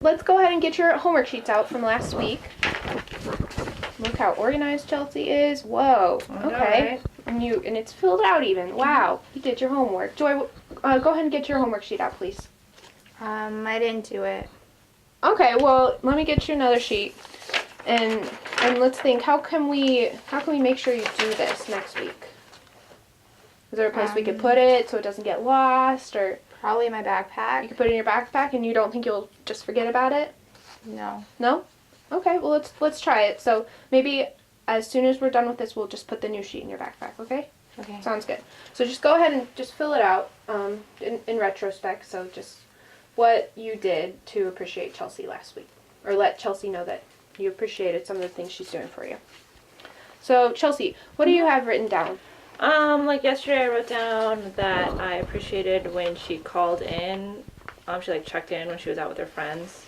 Let's go ahead and get your homework sheets out from last week. Look how organized Chelsea is. Whoa. Okay. And it's filled out even. Wow. You did your homework. Joy, go ahead and get your homework sheet out, please. I didn't do it. Okay. Well, let me get you another sheet, and let's think. How can we make sure you do this next week? Is there a place we could put it so it doesn't get lost, or? Probably in my backpack. You can put it in your backpack, and you don't think you'll just forget about it? No. No? Okay, well, let's try it. So maybe as soon as we're done with this, we'll just put the new sheet in your backpack, okay? Okay. Sounds good. So just go ahead and just fill it out in retrospect. So just what you did to appreciate Chelsea last week. Or let Chelsea know that you appreciated some of the things she's doing for you. So, Chelsea, what do you have written down? Like yesterday I wrote down that I appreciated when she called in. She checked in when she was out with her friends.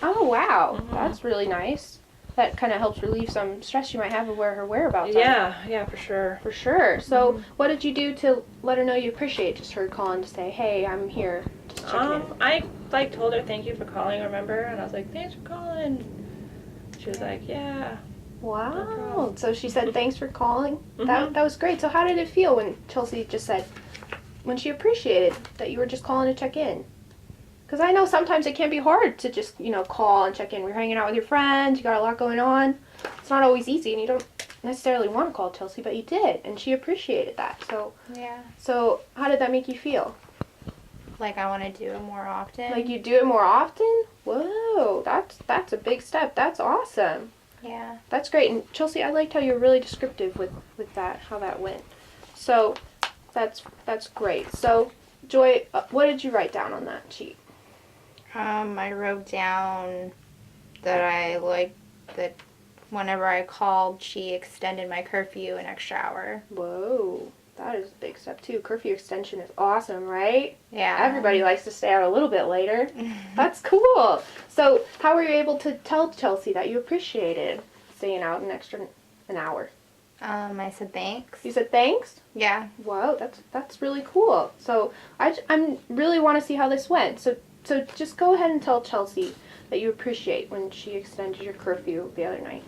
Oh, wow. Mm-hmm. That's really nice. That kind of helps relieve some stress you might have of where her whereabouts are. Yeah, for sure. For sure. So, what did you do to let her know you appreciate just her calling to say, hey, I'm here, just checking in? I told her thank you for calling, remember? And I was like, thanks for calling. She was like, yeah. Wow. No, so she said thanks for calling. Mm-hmm. That was great. So how did it feel when Chelsea just said, when she appreciated that you were just calling to check in? Because I know sometimes it can be hard to just, call and check in. We're hanging out with your friends, you got a lot going on. It's not always easy, and you don't necessarily want to call Chelsea, but you did, and she appreciated that. So yeah. So how did that make you feel? Like I want to do it more often. Like you do it more often? Whoa, that's a big step. That's awesome. Yeah. That's great. And Chelsea, I liked how you were really descriptive with that, how that went. So that's great. So Joy, what did you write down on that sheet? I wrote down that I liked that whenever I called, she extended my curfew an extra hour. Whoa, that is a big step too. Curfew extension is awesome, right? Yeah. Everybody likes to stay out a little bit later. That's cool. So how were you able to tell Chelsea that you appreciated staying out an hour? I said thanks. You said thanks? Yeah. Whoa, that's really cool. So I really want to see how this went. So just go ahead and tell Chelsea that you appreciate when she extended your curfew the other night.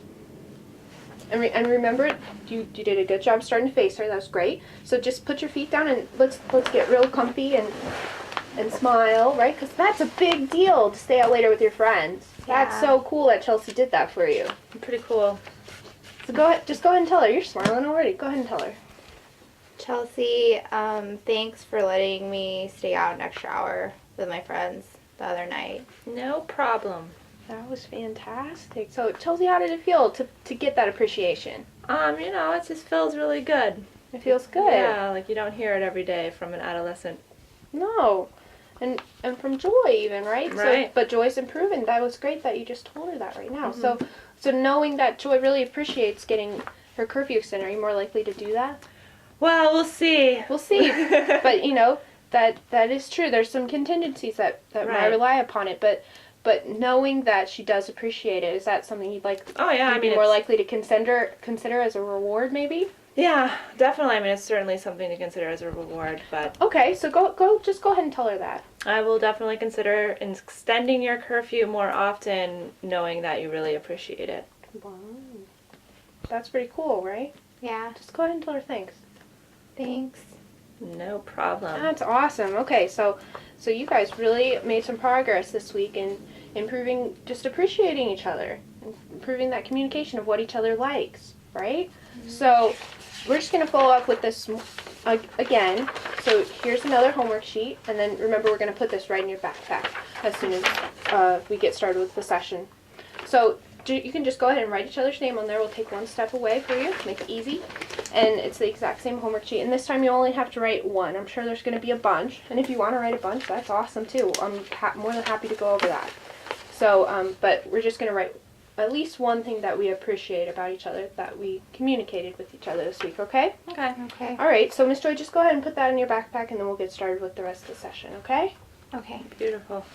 And remember, you did a good job starting to face her. That was great. So just put your feet down and let's get real comfy and smile, right? Because that's a big deal to stay out later with your friends. Yeah. That's so cool that Chelsea did that for you. Pretty cool. So just go ahead and tell her. You're smiling already. Go ahead and tell her. Chelsea, thanks for letting me stay out an extra hour with my friends the other night. No problem. That was fantastic. So, Chelsea, how did it feel to get that appreciation? It just feels really good. It feels good. Yeah, like you don't hear it every day from an adolescent. No. And from Joy even, right? Right. So, but Joy's improving. That was great that you just told her that right now. Mm-hmm. So knowing that Joy really appreciates getting her curfew extended, are you more likely to do that? Well, we'll see. We'll see. But, that is true. There's some contingencies that right. might rely upon it, but knowing that she does appreciate it, is that something you'd like? Oh yeah, you'd be more likely to consider as a reward, maybe? Yeah, definitely. It's certainly something to consider as a reward. But okay, so just go ahead and tell her that. I will definitely consider extending your curfew more often, knowing that you really appreciate it. Wow, that's pretty cool, right? Yeah. Just go ahead and tell her thanks. Thanks. No problem. That's awesome. Okay, so you guys really made some progress this week in improving, just appreciating each other, improving that communication of what each other likes, right? Mm-hmm. So we're just going to follow up with this again. So here's another homework sheet, and then remember we're going to put this right in your backpack as soon as we get started with the session. So you can just go ahead and write each other's name on there. We'll take one step away for you, make it easy. And it's the exact same homework sheet. And this time you only have to write one. I'm sure there's going to be a bunch. And if you want to write a bunch, that's awesome too. I'm more than happy to go over that. So, but we're just going to write at least one thing that we appreciate about each other that we communicated with each other this week, okay? Okay. Okay. All right, so Miss Joy, just go ahead and put that in your backpack and then we'll get started with the rest of the session, okay? Okay. Beautiful.